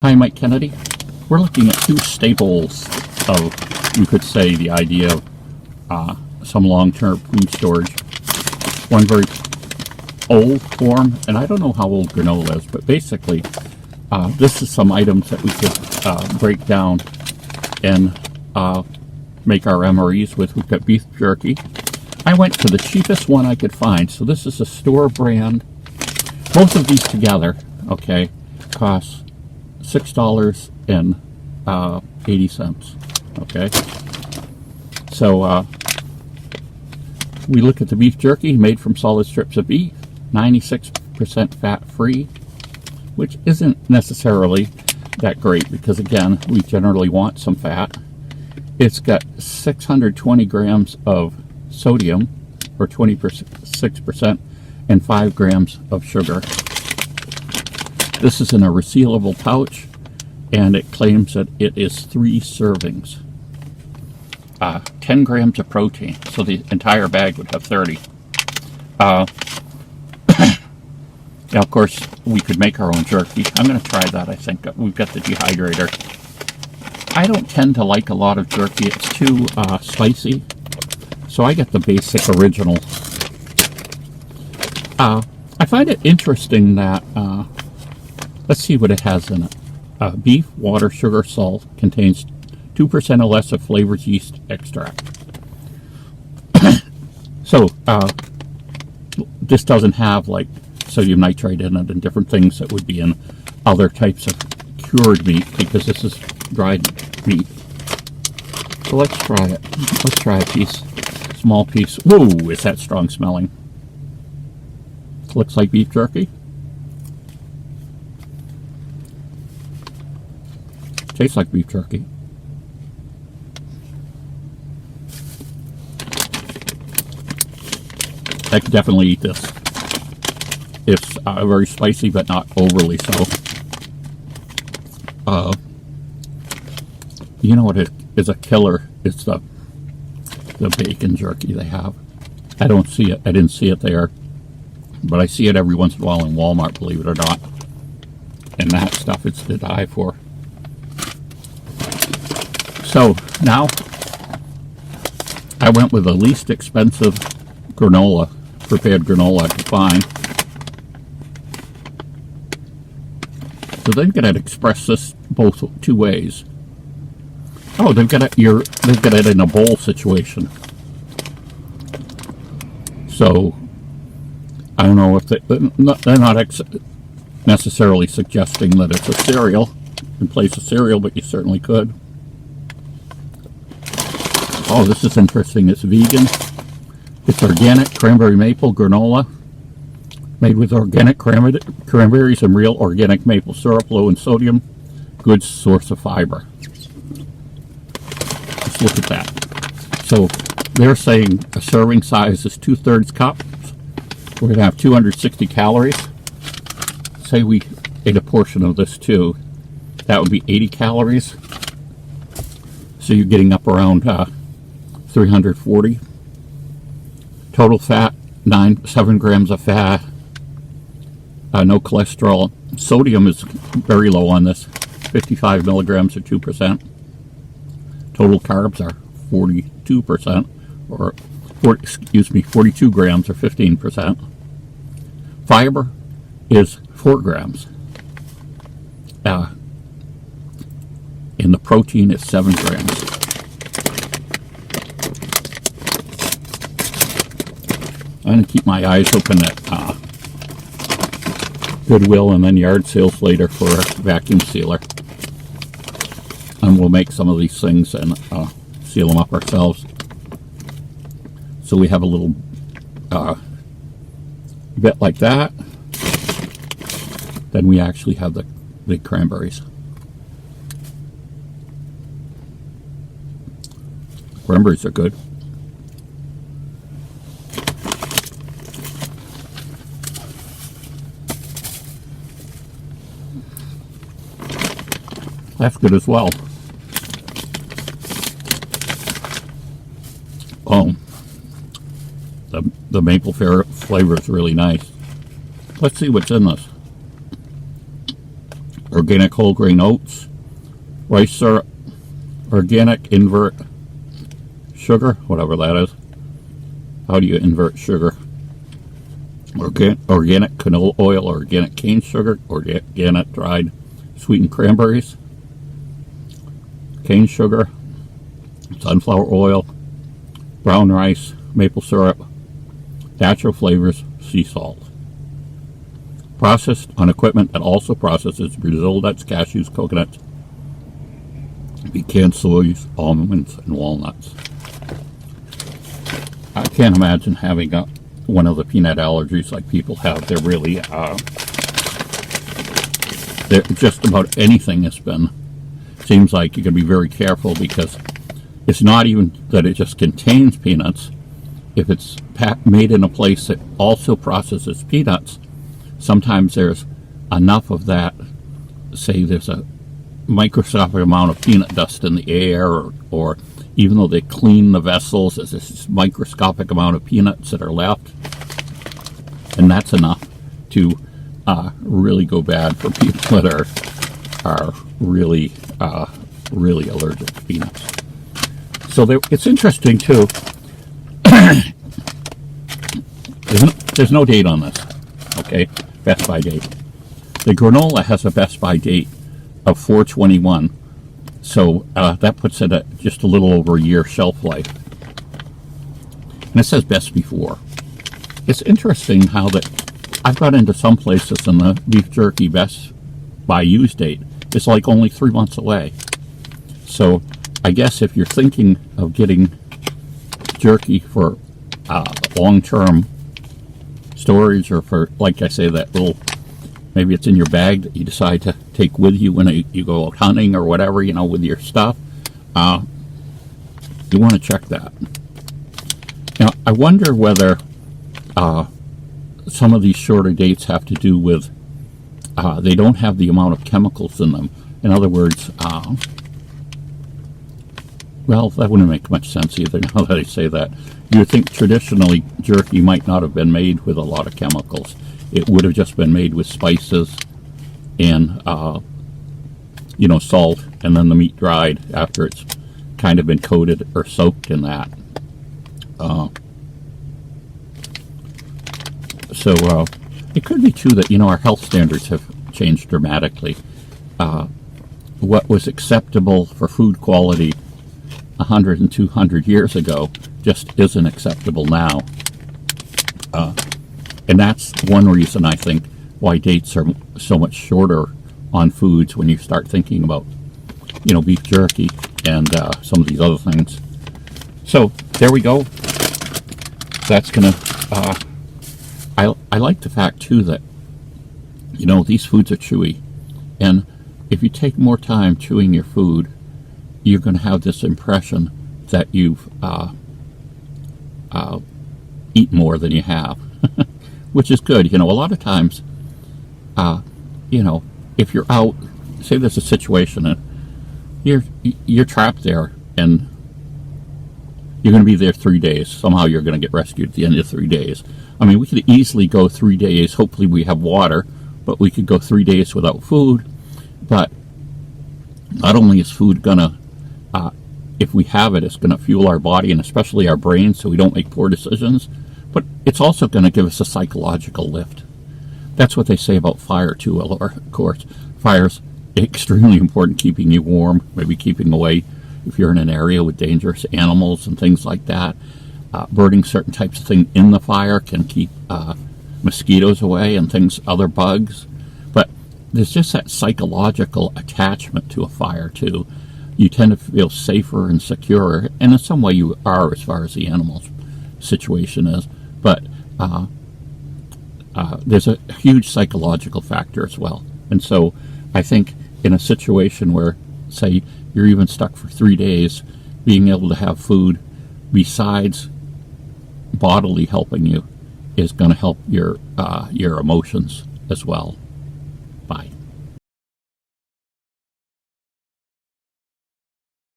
Hi, Mike Kennedy. We're looking at two staples of, you could say, the idea of some long-term food storage. One very old form, and I don't know how old granola is, but basically this is some items that we could break down and make our MREs with. We've got beef jerky. I went for the cheapest one I could find, so this is a store brand. Both of these together, okay, cost $6.80, okay? So we look at the beef jerky made from solid strips of beef, 96% fat-free, which isn't necessarily that great because, again, we generally want some fat. It's got 620 grams of sodium, or 26%, and 5 grams of sugar. This is in a resealable pouch, and it claims that it is 3 servings. 10 grams of protein, so the entire bag would have 30. Now, of course, we could make our own jerky. I'm going to try that, I think. We've got the dehydrator. I don't tend to like a lot of jerky. It's too spicy, so I get the basic original. I find it interesting that let's see what it has in it. Beef, water, sugar, salt, contains 2% or less of flavors yeast extract. So, this doesn't have like sodium nitrite in it and different things that would be in other types of cured meat, because this is dried meat. So let's try it. Let's try a piece. Small piece. Whoa, is that strong smelling? Looks like beef jerky. Tastes like beef jerky. I could definitely eat this. It's very spicy, but not overly so. You know what is a killer? It's the bacon jerky they have. I don't see it. I didn't see it there, but I see it every once in a while in Walmart, believe it or not. And that stuff, it's to die for. So now I went with the least expensive granola, prepared granola I could find. So they've got to express this both two ways. Oh, they've got it in a bowl situation. So I don't know if they're not necessarily suggesting that it's a cereal in place of cereal, but you certainly could. Oh, this is interesting. It's vegan. It's organic cranberry maple granola, made with organic cranberries and real organic maple syrup, low in sodium, good source of fiber. Let's look at that. So they're saying a serving size is 2/3 cup. We're going to have 260 calories. Say we ate a portion of this too. That would be 80 calories. So you're getting up around 340. Total fat, 7 grams of fat. No cholesterol. Sodium is very low on this, 55 milligrams or 2%. Total carbs are 42%, or 42 grams or 15%. Fiber is 4 grams. And the protein is 7 grams. I'm going to keep my eyes open at Goodwill and then yard sales later for a vacuum sealer. And we'll make some of these things and seal them up ourselves. So we have a little bit like that. Then we actually have the big cranberries. Cranberries are good. That's good as well. Oh, the maple flavor is really nice. Let's see what's in this. organic whole grain oats, rice syrup, organic invert sugar, whatever that is. How do you invert sugar? Organic canola oil, organic cane sugar, organic dried sweetened cranberries, cane sugar, sunflower oil, brown rice, maple syrup, natural flavors, sea salt. Processed on equipment that also processes Brazil nuts, cashews, coconuts, pecan soys, almonds, and walnuts. I can't imagine having one of the peanut allergies like people have. They're really, just about anything has been. Seems like you can be very careful because it's not even that it just contains peanuts. If it's made in a place that also processes peanuts, sometimes there's enough of that, say there's a microscopic amount of peanut dust in the air, or even though they clean the vessels, there's this microscopic amount of peanuts that are left, and that's enough to really go bad for people that are really really allergic to peanuts. So it's interesting too. There's no date on this, okay? Best by date. The granola has a best by date of 4/21, so that puts it at just a little over a year shelf life. And it says best before. It's interesting how that I've got into some places and the beef jerky best by use date is like only 3 months away. So I guess if you're thinking of getting jerky for long-term storage, or for, like I say, that little, maybe it's in your bag that you decide to take with you when you go out hunting or whatever, you know, with your stuff, you want to check that. Now, I wonder whether some of these shorter dates have to do with they don't have the amount of chemicals in them. In other words, well, that wouldn't make much sense either now that I say that. You would think traditionally jerky might not have been made with a lot of chemicals. It would have just been made with spices and, salt, and then the meat dried after it's kind of been coated or soaked in that. So it could be too that, our health standards have changed dramatically. What was acceptable for food quality 100 and 200 years ago just isn't acceptable now. And that's one reason I think why dates are so much shorter on foods when you start thinking about, beef jerky and some of these other things. So there we go. That's gonna, I like the fact too that, these foods are chewy, and if you take more time chewing your food, you're going to have this impression that you've eat more than you have, which is good. A lot of times, if you're out, say there's a situation and you're trapped there and you're going to be there 3 days. Somehow you're going to get rescued at the end of 3 days. I mean, we could easily go 3 days. Hopefully we have water, but we could go 3 days without food. But not only is food going to, if we have it, it's going to fuel our body and especially our brain so we don't make poor decisions, but it's also going to give us a psychological lift. That's what they say about fire too, of course. Fire's extremely important, keeping you warm, maybe keeping away if you're in an area with dangerous animals and things like that. Burning certain types of things in the fire can keep mosquitoes away and other bugs. But there's just that psychological attachment to a fire too. You tend to feel safer and secure, and in some way you are as far as the animal's situation is. But there's a huge psychological factor as well. And so I think in a situation where, say, you're even stuck for 3 days, being able to have food besides bodily helping you is going to help your emotions as well.